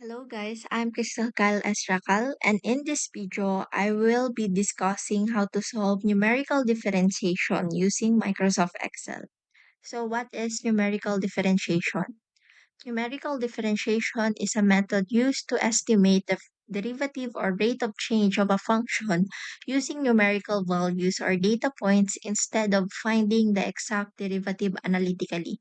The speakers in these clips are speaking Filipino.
Hello guys, I'm Crystal Kyle Esrakal, and in this video, I will be discussing how to solve numerical differentiation using Microsoft Excel. So what is numerical differentiation? Numerical differentiation is a method used to estimate the derivative or rate of change of a function using numerical values or data points instead of finding the exact derivative analytically.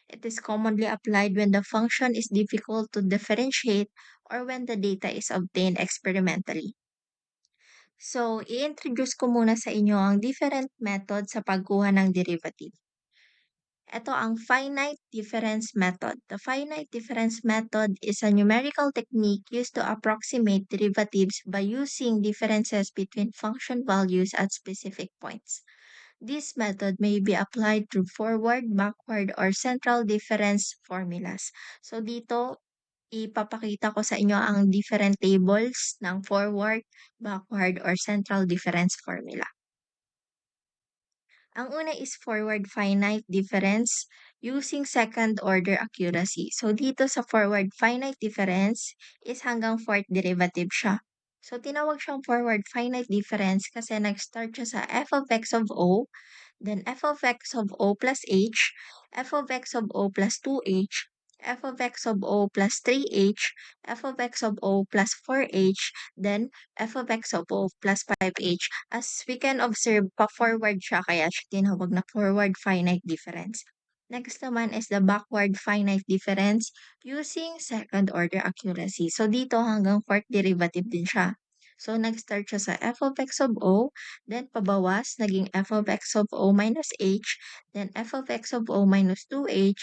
It is commonly applied when the function is difficult to differentiate or when the data is obtained experimentally. So, i-introduce ko muna sa inyo ang different method sa pagkuha ng derivative. Ito ang finite difference method. The finite difference method is a numerical technique used to approximate derivatives by using differences between function values at specific points. This method may be applied through forward, backward, or central difference formulas. So dito, ipapakita ko sa inyo ang different tables ng forward, backward, or central difference formula. Ang una is forward finite difference using second order accuracy. So dito sa forward finite difference is hanggang fourth derivative siya. So tinawag siyang forward finite difference kasi nag-start siya sa f of x of o, then f of x of o plus h, f of x of o plus 2h, f of x of o plus 3h, f of x of o plus 4h, then f of x of o plus 5h. As we can observe, pa-forward siya kaya siya tinawag na forward finite difference. Next naman is the backward finite difference using second order accuracy. So dito hanggang fourth derivative din siya. So nag-start siya sa f of x of o, then pabawas, naging f of x of o minus h, then f of x of o minus 2h,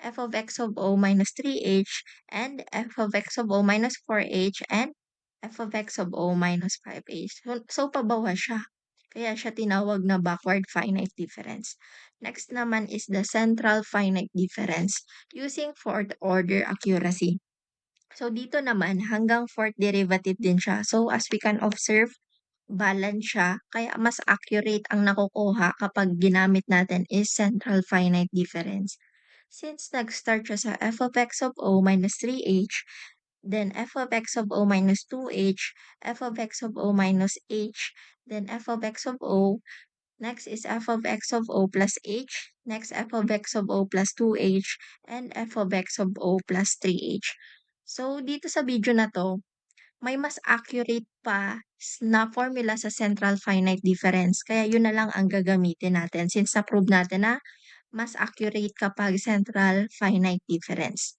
f of x of o minus 3h, and f of x of o minus 4h, and f of x of o minus 5h. So pabawas siya. Kaya siya tinawag na backward finite difference. Next naman is the central finite difference using fourth order accuracy. So dito naman hanggang fourth derivative din siya. So as we can observe, balance siya kaya mas accurate ang nakukuha kapag ginamit natin is central finite difference. Since nag-start siya sa f of x of o minus 3h, then f of x of o minus 2h, f of x of o minus h, then f of x of o, next is f of x of o plus h, next f of x of o plus 2h, and f of x of o plus 3h. So, dito sa video na to, may mas accurate pa na formula sa central finite difference. Kaya yun na lang ang gagamitin natin since na-prove natin na mas accurate kapag central finite difference.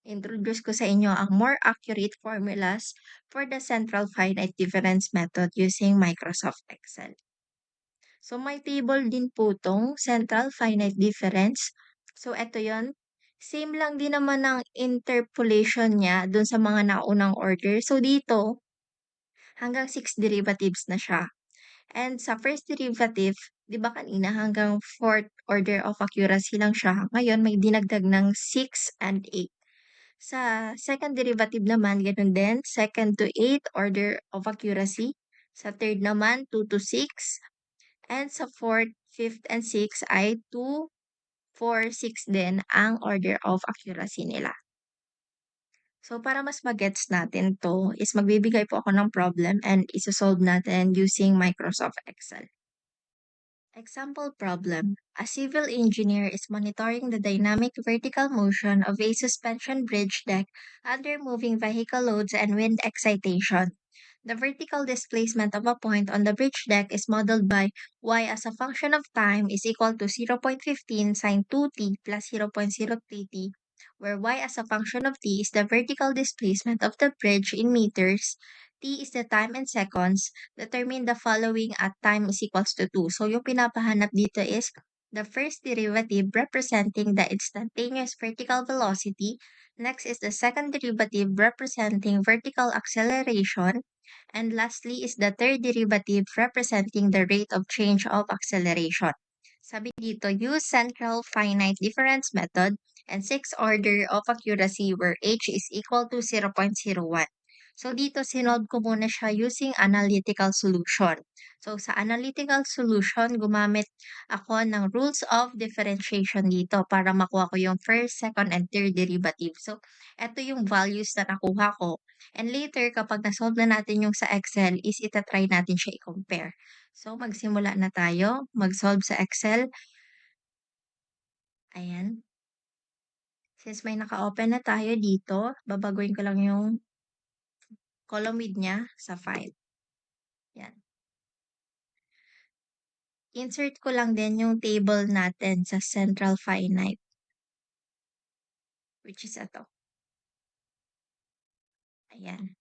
Introduce ko sa inyo ang more accurate formulas for the central finite difference method using Microsoft Excel. So, may table din po tong central finite difference. So, eto yon. Same lang din naman ang interpolation niya dun sa mga naunang order. So, dito, hanggang 6 derivatives na siya. And sa first derivative, di ba kanina hanggang fourth order of accuracy lang siya. Ngayon, may dinagdag ng 6 and 8. Sa second derivative naman, ganun din, second to 8 order of accuracy. Sa third naman, 2 to 6. And sa fourth, fifth, and sixth ay 2, 4, 6 din ang order of accuracy nila. So, para mas magets natin to is magbibigay po ako ng problem and isosolve natin using Microsoft Excel. Example problem. A civil engineer is monitoring the dynamic vertical motion of a suspension bridge deck under moving vehicle loads and wind excitation. The vertical displacement of a point on the bridge deck is modeled by y as a function of time is equal to 0.15 sine 2t plus 0.03t, where y as a function of t is the vertical displacement of the bridge in meters, t is the time in seconds. Determine the following at time is equals to 2. So yung pinapahanap dito is the first derivative representing the instantaneous vertical velocity. Next is the second derivative representing vertical acceleration. And lastly is the third derivative representing the rate of change of acceleration. Sabi dito, use central finite difference method and sixth order of accuracy where h is equal to 0.01. So, dito sinolve ko muna siya using analytical solution. So, sa analytical solution, gumamit ako ng rules of differentiation dito para makuha ko yung first, second, and third derivative. So, eto yung values na nakuha ko. And later, kapag na-solve na natin yung sa Excel, is itatry natin siya i-compare. So, magsimula na tayo mag-solve sa Excel. Ayan. Since may naka-open na tayo dito, babaguhin ko lang yung column width niya sa 5. Yan. Insert ko lang din yung table natin sa central finite, which is ito. Ayan.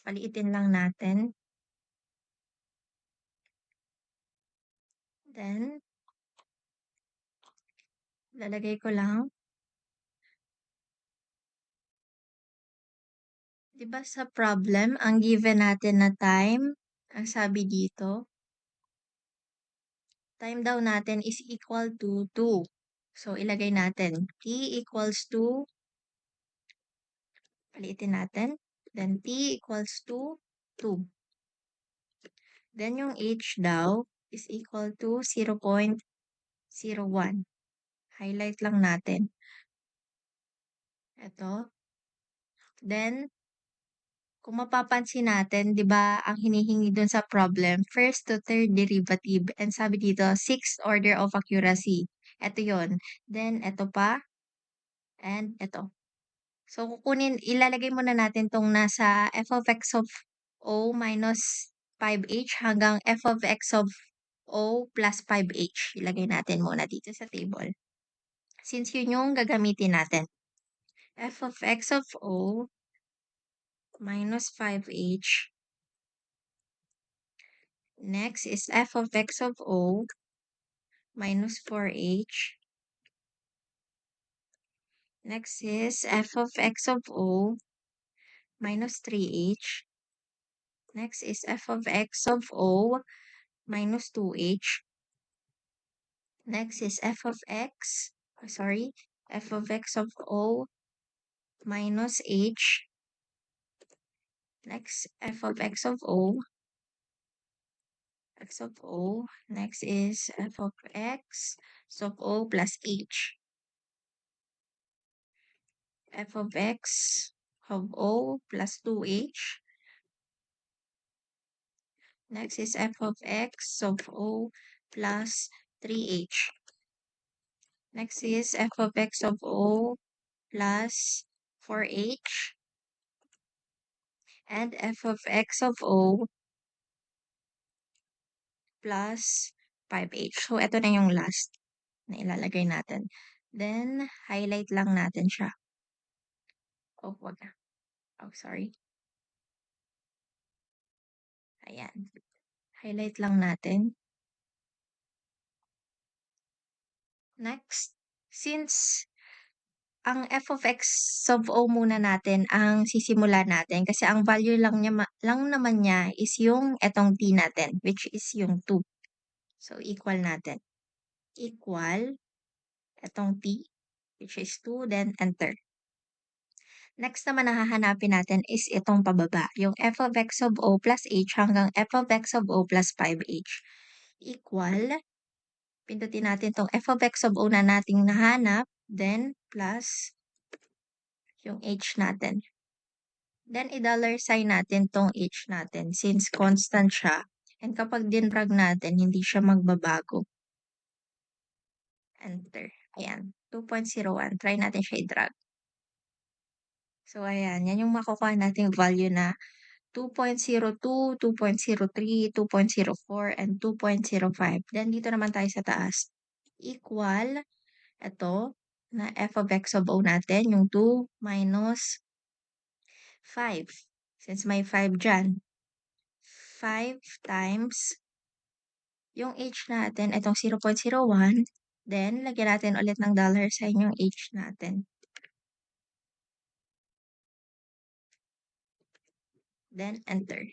Paliitin lang natin. Then, lalagay ko lang. Diba sa problem, ang given natin na time, ang sabi dito, time daw natin is equal to 2. So, ilagay natin t equals to, paliitin natin, then t equals to 2. Then yung h daw is equal to 0.01. Highlight lang natin. Ito. Then, kung mapapansin natin, 'di ba, ang hinihingi dun sa problem, first to third derivative, and sabi dito, sixth order of accuracy. Ito yon. Then, ito pa, and ito. So, ilalagay muna natin tong nasa f of x of o minus 5h hanggang f of x of o plus 5h. Ilagay natin muna dito sa table. Since yun yung gagamitin natin. F of x of o minus 5h. Next is f of x of o minus 4h. Next is f of x of o minus 3h. Next is f of x of o minus 2h. Next is f of x of o minus h. Next, f of x of o. Next is f of x of o plus h. F of x of o plus 2h. Next is f of x of o plus 3h. Next is f of x of o plus 4h. And f of x of o plus 5h. So, ito na yung last na ilalagay natin. Then, highlight lang natin siya. Oh, wag na. Oh, sorry. Ayan. Highlight lang natin. Next, since ang f of x of o muna natin ang sisimula natin kasi ang value lang naman niya is yung etong t natin, which is yung 2. So, equal natin. Equal etong t, which is 2, then enter. Next naman na hahanapin natin is itong pababa, yung f of x of o plus h hanggang f of x of o plus 5h. Equal, pindutin natin tong f of x of o na nating nahanap, then plus yung h natin. Then, i-dollar sign natin tong h natin since constant siya. And kapag din-drag natin, hindi siya magbabago. Enter. Ayan, 2.01. Try natin siya i-drag. So, ayan. Yan yung makukuha nating value na 2.02, 2.03, 2.04, and 2.05. Then, dito naman tayo sa taas. Equal, ito, na f of x of o natin, yung 2 minus 5. Since may 5 dyan. 5 times yung h natin, itong 0.01. Then, lagyan natin ulit ng dollar sign yung h natin. Then, enter.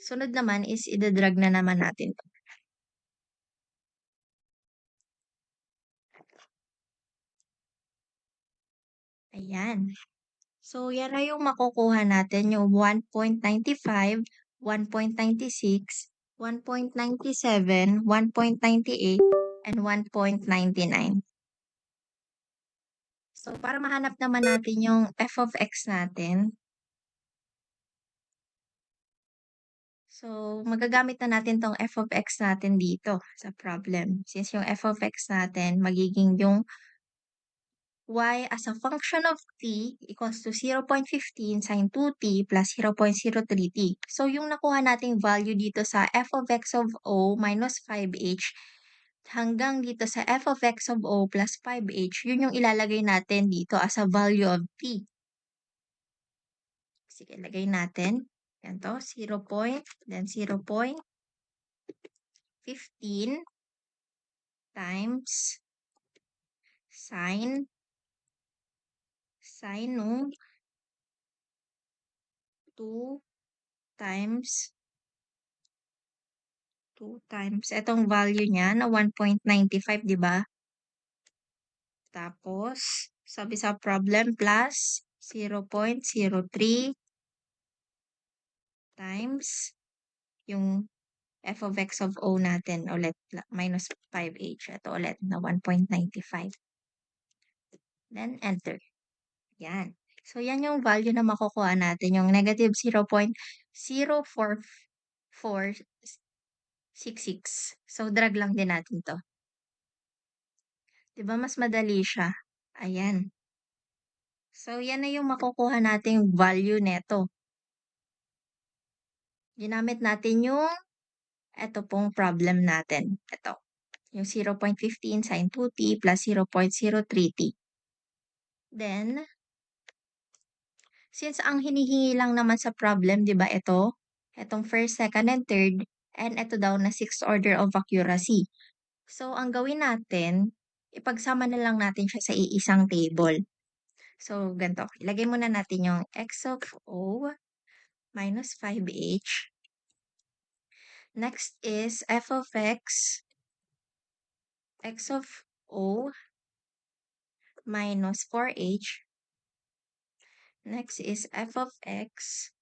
Sunod naman is i-drag na naman natin to. Ayan. So, yan na yung makukuha natin yung 1.95, 1.96, 1.97, 1.98, and 1.99. So, para mahanap naman natin yung f of x natin, so magagamit na natin tong f of x natin dito sa problem. Since yung f of x natin magiging yung y as a function of t equals to 0.15 sin 2t plus 0.03t. So, yung nakuha nating value dito sa f of x of o minus 5h hanggang dito sa f of x of o plus 5h, yun yung ilalagay natin dito as a value of t. Sige, lagay natin. Ganito, 0 point, then 0.15 times sine nung 2 times 2 times etong value niya na 1.95, 'di ba? Tapos, sabi sa problem plus 0.03 times yung f of x of o natin ulit minus 5h. Ito ulit na 1.95. Then enter. Yan. So, yan yung value na makukuha natin, yung negative 0.04466. So, drag lang din natin to. 'Di ba mas madali siya? Ayan. So, yan na yung makukuha nating value neto. Ginamit natin yung eto pong problem natin. Ito, yung 0.15 sin 2t plus 0.03t. Then, since ang hinihingi lang naman sa problem, 'di ba ito? Etong first, second, and third, and ito daw na sixth order of accuracy. So, ang gawin natin, ipagsama na lang natin siya sa iisang table. So, ganito. Ilagay muna natin yung x of o minus 5h. Next is f of x of o minus 4h. Next is f of x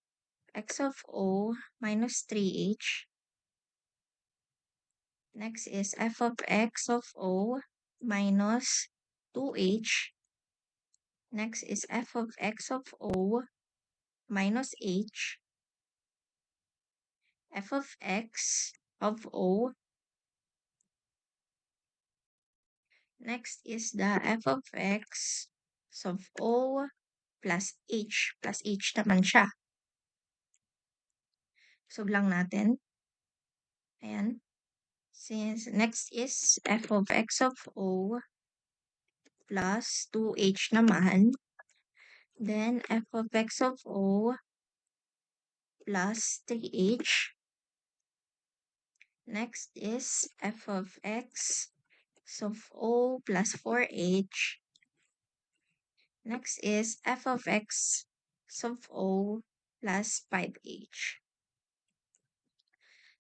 of o minus 3h. Next is f of x of o minus 2h. Next is f of x of o minus h. F of x of o. Next is the f of x of o plus h. Plus h naman siya. Sub lang natin. Ayan. Since next is f of x of o plus 2h naman. Then f of x of o plus 3h. Next is f of x of o plus 4h. Next is f of x of o plus 5h.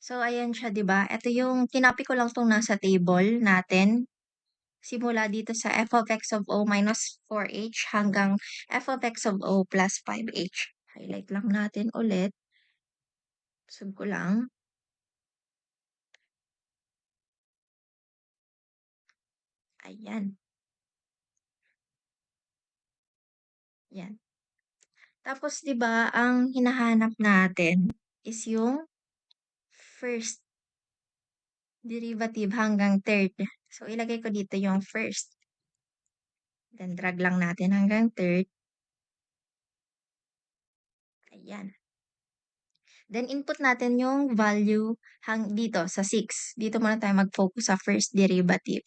So, ayan siya, 'di ba? Ito yung tinapik ko lang 'tong nasa table natin. Simula dito sa f of x of o minus 4h hanggang f of x of o plus 5h. Highlight lang natin ulit. Sub ko lang. Ayan. Yan. Tapos 'di ba, ang hinahanap natin is yung first derivative hanggang third. So, ilagay ko dito yung first. Then, drag lang natin hanggang third. Ayan. Then, input natin yung value dito sa 6. Dito muna tayo mag-focus sa first derivative.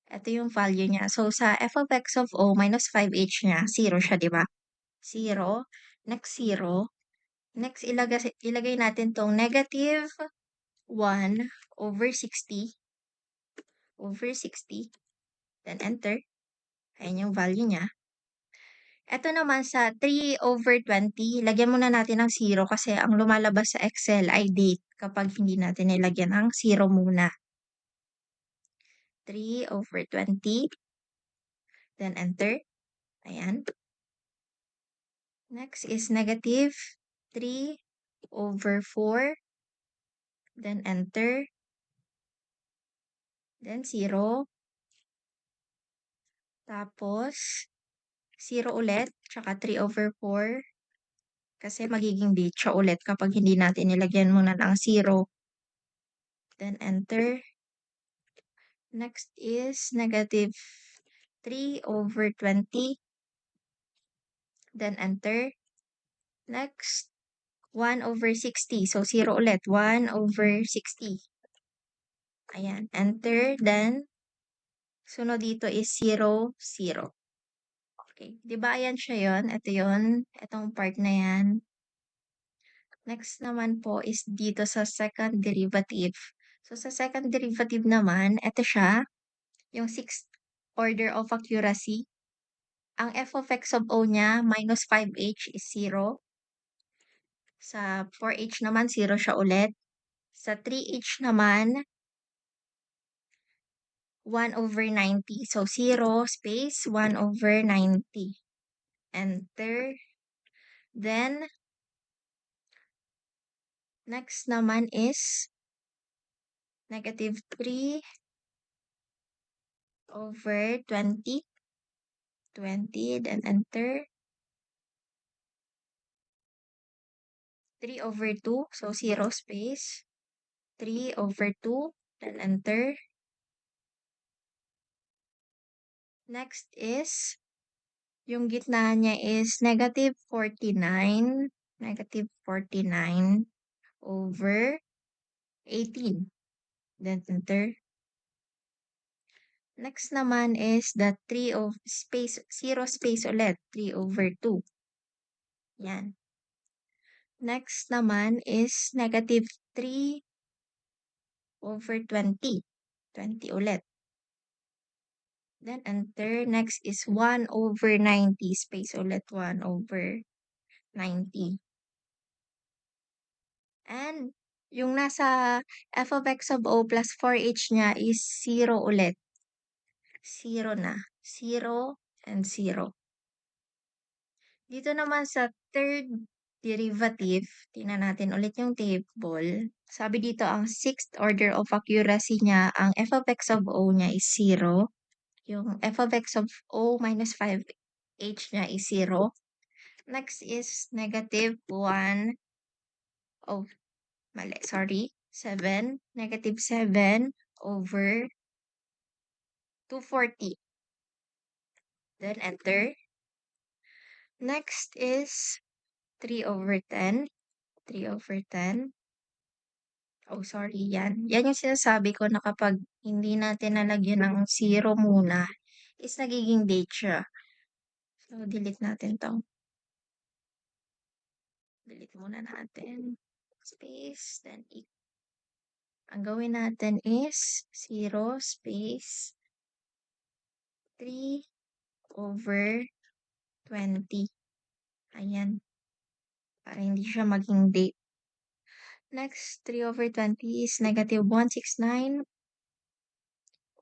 Ito yung value niya. So, sa f of x of o minus 5h niya, 0 siya, di ba? 0. Next, 0. Next, ilagay natin tong negative 1 over 60. Over 60. Then, enter. Ayan yung value niya. Ito naman sa 3 over 20, lagyan muna natin ng 0 kasi ang lumalabas sa Excel ay date kapag hindi natin nilagyan ng 0 muna. 3 over 20. Then enter. Ayan. Next is negative 3 over 4. Then enter. Then 0. Tapos 0 ulit, tsaka 3 over 4. Kasi magiging date siya ulit kapag hindi natin nilagyan muna ng 0. Then enter. Next is negative 3 over 20. Then enter. Next, 1 over 60. So, 0 ulit. 1 over 60. Ayan. Enter. Then, sunod dito is 0, 0. Okay. Di ba ayan siya yon? Ito yon. Itong part na yan. Next naman po is dito sa second derivative. So, sa second derivative naman, ito siya. Yung sixth order of accuracy. Ang f of x of o niya, minus 5h is 0. Sa 4h naman, 0 siya ulit. Sa 3h naman, 1 over 90. So, 0 space 1 over 90. Enter. Then, next naman is negative 3 over 20. 20, then enter. 3 over 2, so 0 space. 3 over 2, then enter. Next is, yung gitna niya is negative 49. Negative 49 over 18. Then enter. Next naman is the 3 of space, 0 space ulit. 3 over 2. Yan. Next naman is negative 3 over 20. 20 ulit. Then enter. Next is 1 over 90. Space ulit. 1 over 90. And yung nasa f of x of o plus 4h niya is 0 ulit. 0 na. 0 and 0. Dito naman sa third derivative, tingnan natin ulit yung table. Sabi dito, ang sixth order of accuracy niya, ang f of x of o niya is 0. Yung f of x of o minus 5h niya is 0. Next is negative 1 of, mali, sorry, 7. Negative 7 over 240. Then enter. Next is 3 over 10. 3 over 10. Oh, sorry, yan. Yan yung sinasabi ko na kapag hindi natin nalagyan ng 0 muna, is nagiging date siya. So, delete natin to. Delete muna natin. Space, then ang gawin natin is 0 space 3 over 20. Ayan. Para hindi siya maging date. Next, 3 over 20 is negative 169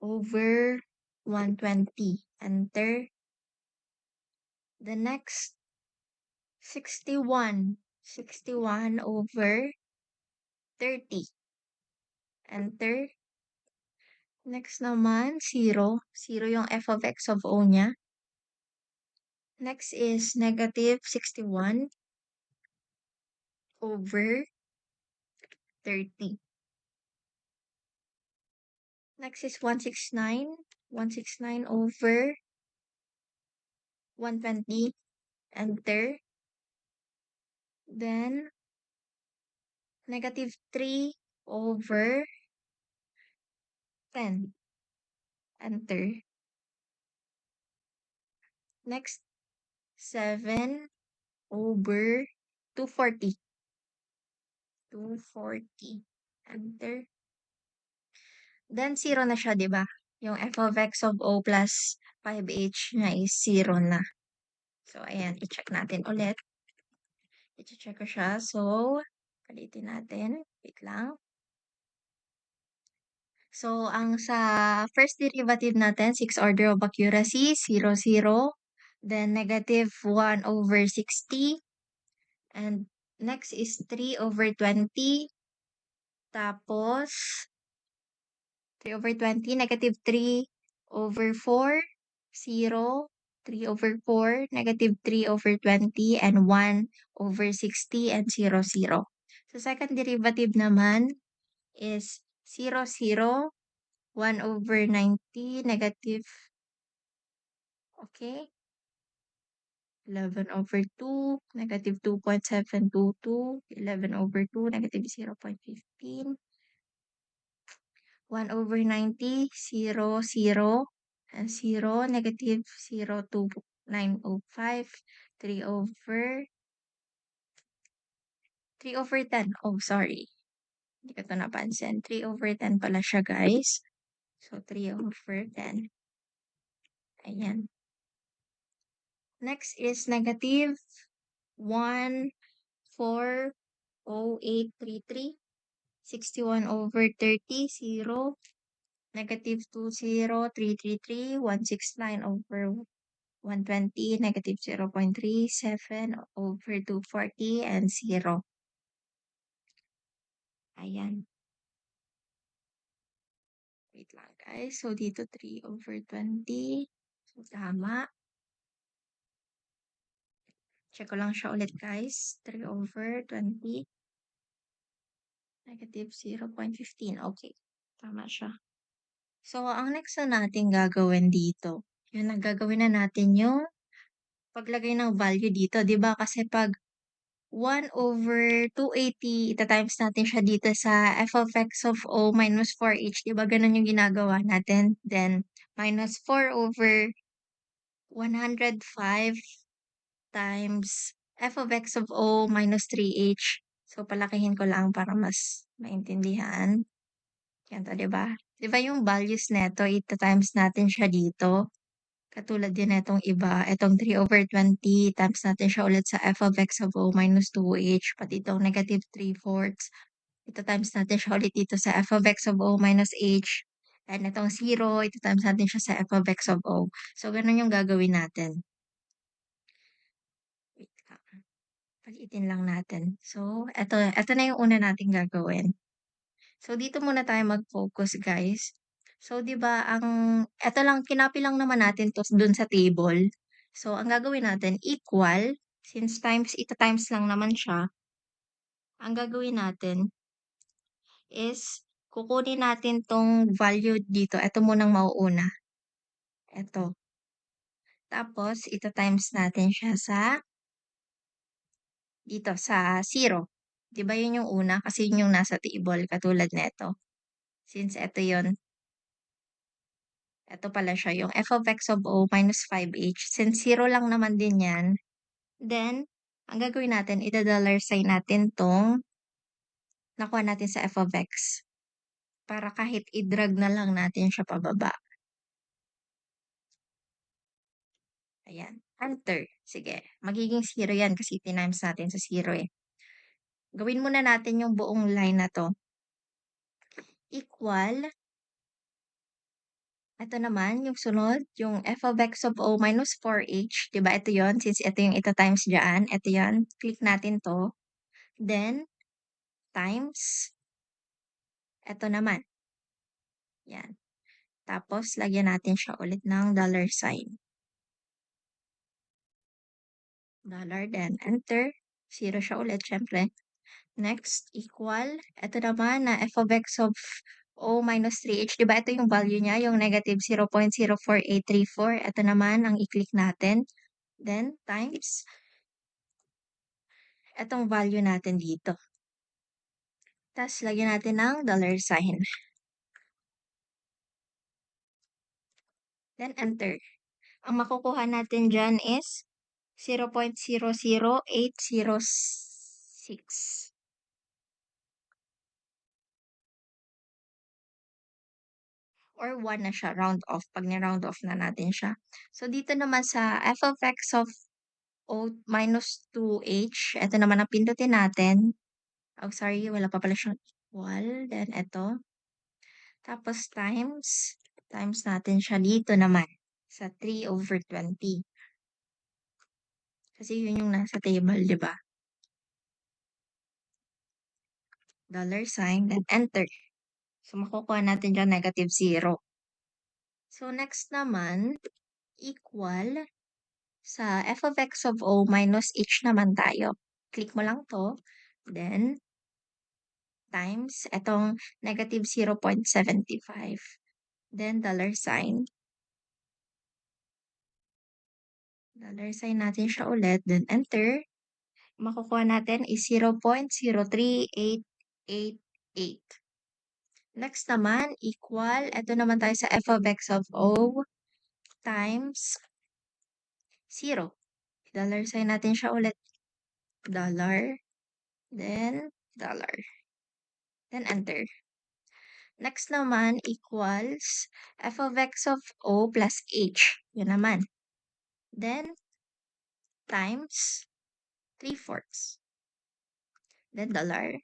over 120. Enter. The next, 61. 61 over 30. Enter. Next naman, 0. 0 yung f of x of o niya. Next is negative 61 over 30. Next is 169. 169 over 120. Enter. Then, negative 3 over 10. Enter. Next, 7 over 240. 240. Enter. Then, 0 na siya, di ba? Yung f of x of o plus 5h niya is 0 na. So, ayan. I-check natin ulit. I-check ko siya. So, palitin natin. Wait lang. So, ang sa first derivative natin, 6th order of accuracy, 0, 0. Then negative 1/60. And next is 3/20. Tapos 3/20, negative 3/4, 0, 3/4, negative 3/20, and 1/60, and 0. So second derivative naman is 0, 1/90, negative, okay, 11/2, negative 2.722, 11/2, negative 0.15, 1/90, 0, and 0, negative 0.2905, 3/10. Oh, sorry. Hindi ko to napansin. 3/10 pala siya, guys. So, 3/10. Ayan. Next is negative 1,40833, 61/30, 0, negative 20,333, 169/120, negative 0.37/240, and 0. Ayan. Wait lang, guys. So, dito 3/20. So, tama. Check ko lang siya ulit, guys. 3/20. Negative 0.15. Okay. Tama siya. So, ang next na natin gagawin dito, yung nagagawin na natin yung paglagay ng value dito, 'di ba? Kasi pag 1/280, ita-times natin siya dito sa f of x of o minus 4h, 'di ba ganun yung ginagawa natin? Then, minus 4/105 times f of x of o minus 3h. So, palakihin ko lang para mas maintindihan. Yan 'to, 'di ba? 'Di ba yung values neto ita-times natin siya dito? Katulad din netong iba, itong 3/20 times natin siya ulit sa f of x of o minus 2h, pati itong negative 3/4, ita-times natin siya ulit dito sa f of x of o minus h, and itong 0, ita-times natin siya sa f of x of o. So, ganun yung gagawin natin. Wait lang, paliitin lang natin. So, eto na yung una nating gagawin. So, dito muna tayo mag-focus, guys. So, 'di ba eto lang, kinopy lang naman natin 'to dun sa table. So, ang gagawin natin equal, since ita-times lang naman siya, ang gagawin natin is kukunin natin 'tong value dito, eto munang mauuna, eto. Tapos ita-times natin siya sa dito sa 0. 'Di ba yun yung una kasi yun yung nasa table katulad nito. Since eto yun, eto pala siya, yung f of x of o minus 5h. Since 0 lang naman din yan, then, ang gagawin natin, ida-dollar sign natin 'tong nakuha natin sa f of x. Para kahit i-drag na lang natin siya pababa. Ayan, enter. Sige, magiging 0 yan kasi tinimes natin sa 0 eh. Gawin muna natin yung buong line na 'to. Equal, ito naman yung sunod, yung f of x of o minus 4h, 'di ba ito yon, since ito yung ita-times diyan, ito yan, click natin 'to. Then, times, ito naman, yan. Tapos lagyan natin siya ulit ng dollar sign. Dollar, then enter, 0 siya ulit siyempre. Next, equal, ito naman na f of x of o minus 3h, 'di ba ito yung value niya, yung negative 0.04834, ito naman ang i-click natin. Then, times, etong value natin dito. Tapos, lagyan natin ng dollar sign. Then, enter. Ang makukuha natin dyan is 0.00806. Or 1 na siya, round off, pag ni-round off na natin siya. So, dito naman sa f of x of o minus 2h, ito naman ang pindutin natin. Oh, sorry, wala pa pala siyang equal. Then, ito. Tapos, times natin siya dito naman sa 3/20. Kasi yun yung nasa table, di ba? Dollar sign, then enter. So, makukuha natin dyan -0. So, next naman, equal sa f of x of o minus h naman tayo. Click mo lang to, then times etong -0.75. Then dollar sign. Dollar sign natin siya ulit, then enter. Makukuha natin is 0.038888. Next naman, equal. Ito naman tayo sa f of x of o times 0. Dollar sign natin siya ulit. Dollar, then dollar. Then enter. Next naman equals f of x of o plus h. Yun naman. Then times 3/4. Then dollar.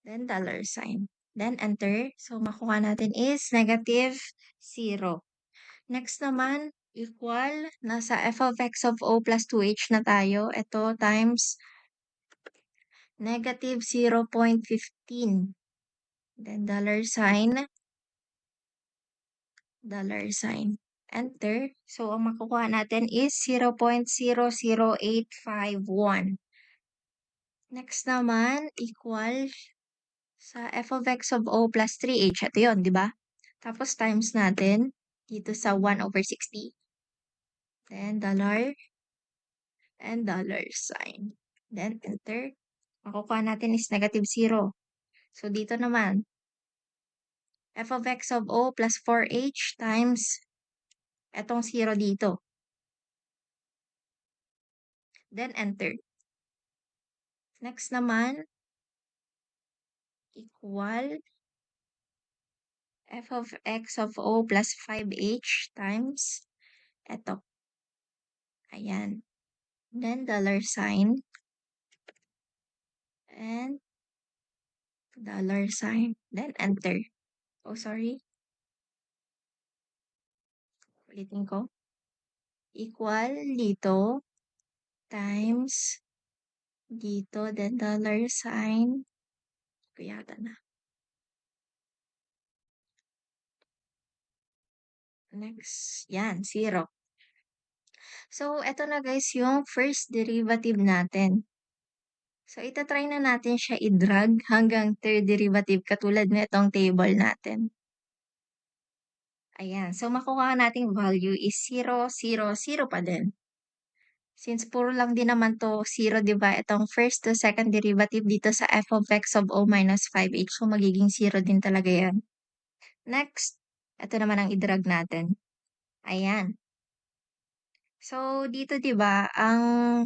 Then dollar sign. Then enter. So makuha natin is -0. Next naman, equal. Nasa f of x of o plus 2h na tayo. Ito times -0.15. Then dollar sign. Dollar sign. Enter. So, ang makukuha natin is 0.00851. Next naman, equal sa f of x of o plus 3h. Ito yun, di ba? Tapos times natin dito sa 1/60. Then dollar and dollar sign. Then enter. Makukuha natin is -0. So, dito naman, f of x of o plus 4h times etong 0 dito. Then enter. Next naman, equal f of x of o plus 5h times eto. Ayan. Then dollar sign and dollar sign. Then enter. Oh, sorry. Ulitin ko. Equal dito times dito, then dollar sign. Kuyata na. Next. Yan, 0. So, eto na guys yung first derivative natin. So, itatry na natin siya i-drag hanggang third derivative katulad na itong table natin. Ayan. So, makukuha nating value is 0, 0, 0 pa din. Since puro lang din naman to 0, di ba? Itong first to second derivative dito sa f of x of o minus 5h. So, magiging 0 din talaga yan. Next, ito naman ang i-drag natin. Ayan. So, dito di ba, ang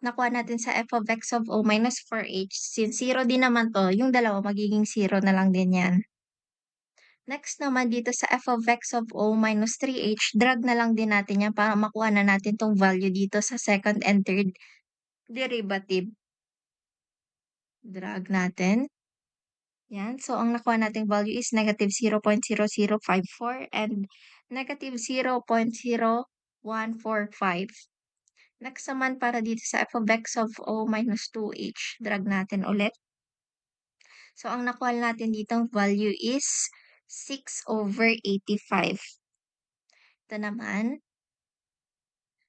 nakuha natin sa f of x of o minus 4h, since 0 din naman to, yung dalawa magiging 0 na lang din yan. Next naman dito sa f of x of o minus 3h, drag na lang din natin yan para makuha na natin tong value dito sa second and third derivative. Drag natin. Yan. So, ang nakuha nating value is -0.0054 and -0.0145. Next naman para dito sa f of x of o minus 2h, drag natin ulit. So, ang nakuha natin ditong value is 6/85. Ito naman,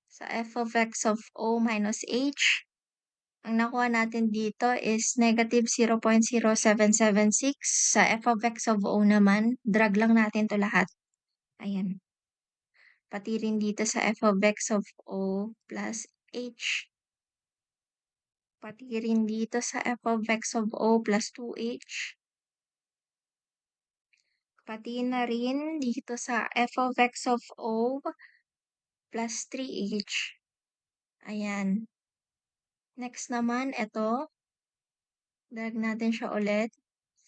sa f of x of o minus h, ang nakuha natin dito is -0.0776. Sa f of x of o naman, drag lang natin to lahat. Ayan. Pati rin dito sa f of x of o plus h. Pati rin dito sa f of x of o plus 2h. Pati na rin dito sa f of x of o plus 3h. Ayan. Next naman, ito. Drag natin siya ulit.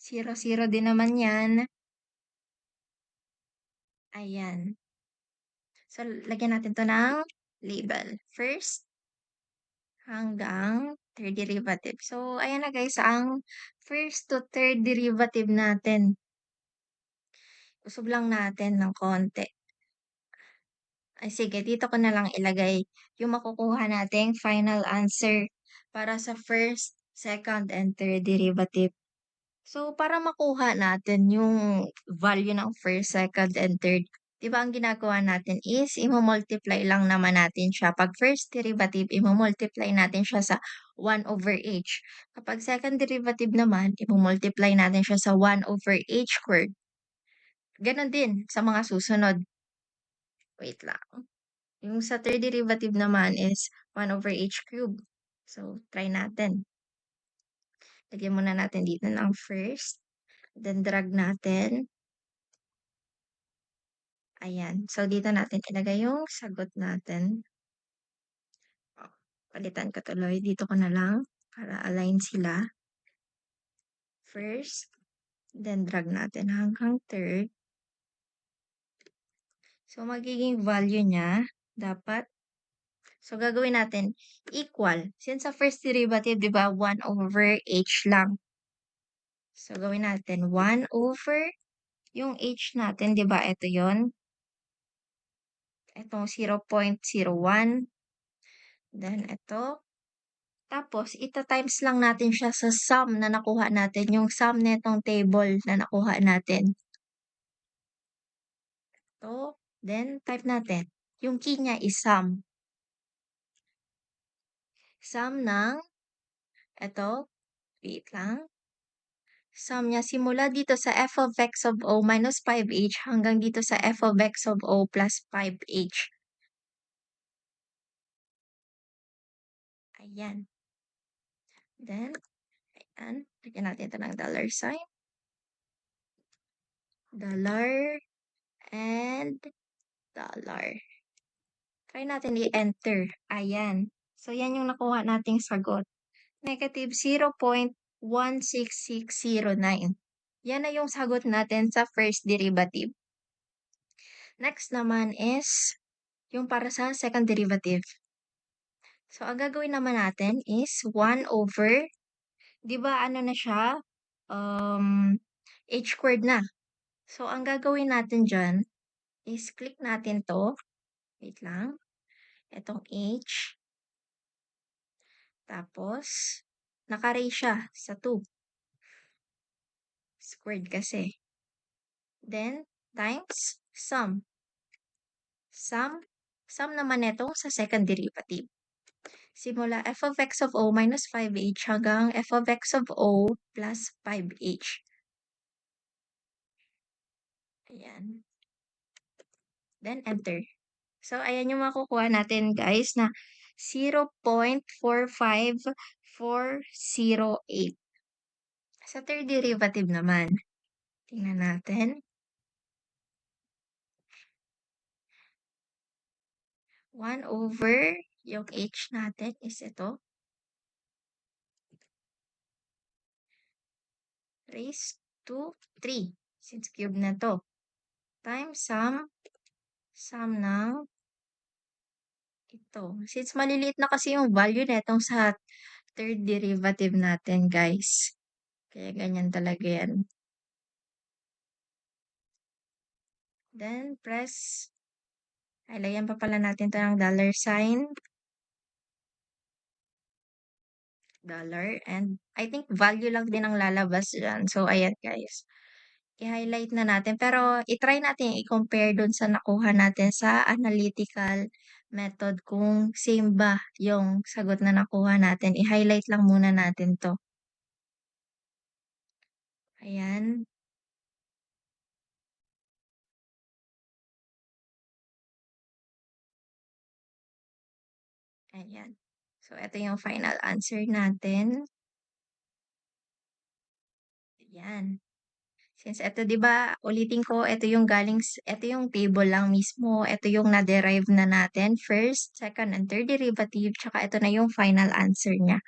0, 0 din naman yan. Ayan. So, lagyan natin to ng label. First hanggang third derivative. So, ayan na guys, ang first to third derivative natin. Usog lang natin ng konti. Ay sige, dito ko na lang ilagay yung makukuha nating final answer para sa first, second, and third derivative. So, para makuha natin yung value ng first, second, and third, 'di ba ang ginagawa natin is imo-multiply lang naman natin siya. 'Pag first derivative, imo-multiply natin siya sa 1/h. Kapag second derivative naman, imo-multiply natin siya sa 1/h². Gano'n din sa mga susunod. Wait lang. Yung sa third derivative naman is 1/h³. So, try natin. Lagyan muna natin dito ng first, then drag natin. Ayan. So, dito natin ilagay yung sagot natin. Oh, palitan ko tuloy. Dito ko na lang para align sila. First, then drag natin hanggang third. So, magiging value niya dapat, so gagawin natin equal. Since sa first derivative, di ba, 1/h lang. So, gawin natin 1/, yung h natin, di ba, ito yon, itong 0.01. Then, ito. Tapos ita-times lang natin siya sa sum na nakuha natin, yung sum nitong table na nakuha natin. 'To, then type natin. Yung key niya is sum. Sum ng eto, wait lang. Sum niya simula dito sa f of x of o minus 5h hanggang dito sa f of x of o plus 5h. Ayan. Then, ayan, lagyan natin ito ng dollar sign. Dollar and dollar. Try natin i-enter. Ayan. So, yan yung nakuha nating sagot. Negative 0.16609. Yan na yung sagot natin sa first derivative. Next naman is yung para sa second derivative. So, ang gagawin naman natin is 1/, di ba ano na siya? H² na. So, ang gagawin natin dyan is click natin to. Wait lang. Itong H. Tapos, naka-raise siya sa 2. Squared kasi. Then, times sum. Sum naman nito sa second derivative. Simula f of x of o minus 5h hanggang f of x of o plus 5h. Ayan. Then, enter. So, ayan yung makukuha natin guys na 0.45408. Sa third derivative naman, tingnan natin. 1/, yung h natin is ito. Raised to 3, since cube na to. Times sum ng ito. Since maliliit na kasi yung value netong sa third derivative natin, guys. Kaya ganyan talaga yan. Then, press. Ay, lagyan pa pala natin ito ng dollar sign. Dollar. And I think value lang din ang lalabas dyan. So, ayan guys. I-highlight na natin. Pero, i-try natin i-compare dun sa nakuha natin sa analytical method kung same ba yung sagot na nakuha natin. I-highlight lang muna natin to. Ayan. Ayan. So, ito yung final answer natin. Ayan. Since ito, 'di ba, ulitin ko, ito yung table lang mismo, ito yung na-derive na natin, first, second, and third derivative, tsaka ito na yung final answer niya.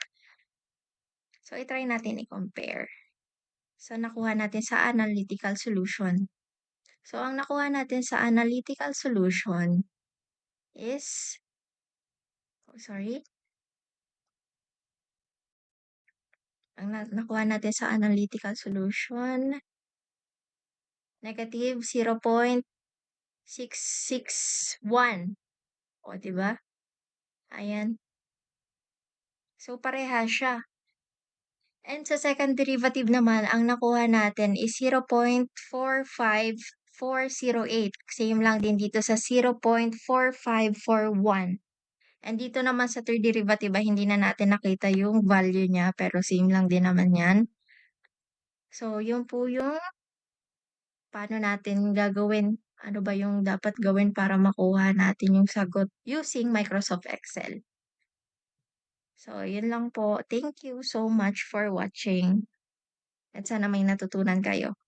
So, i-try natin i-compare. So, nakuha natin sa analytical solution. So, ang nakuha natin sa analytical solution is, oh, sorry, ang nakuha natin sa analytical solution, negative 661. O, 'di ba? Ayan. So, parehas siya. And sa second derivative naman, ang nakuha natin is 0.45408. Same lang din dito sa 0.4541. And dito naman sa third derivative ay hindi na natin nakita yung value niya, pero same lang din naman 'yan. So, yun po yung paano natin gagawin, ano ba yung dapat gawin para makuha natin yung sagot using Microsoft Excel. So, yun lang po. Thank you so much for watching at sana may natutunan kayo.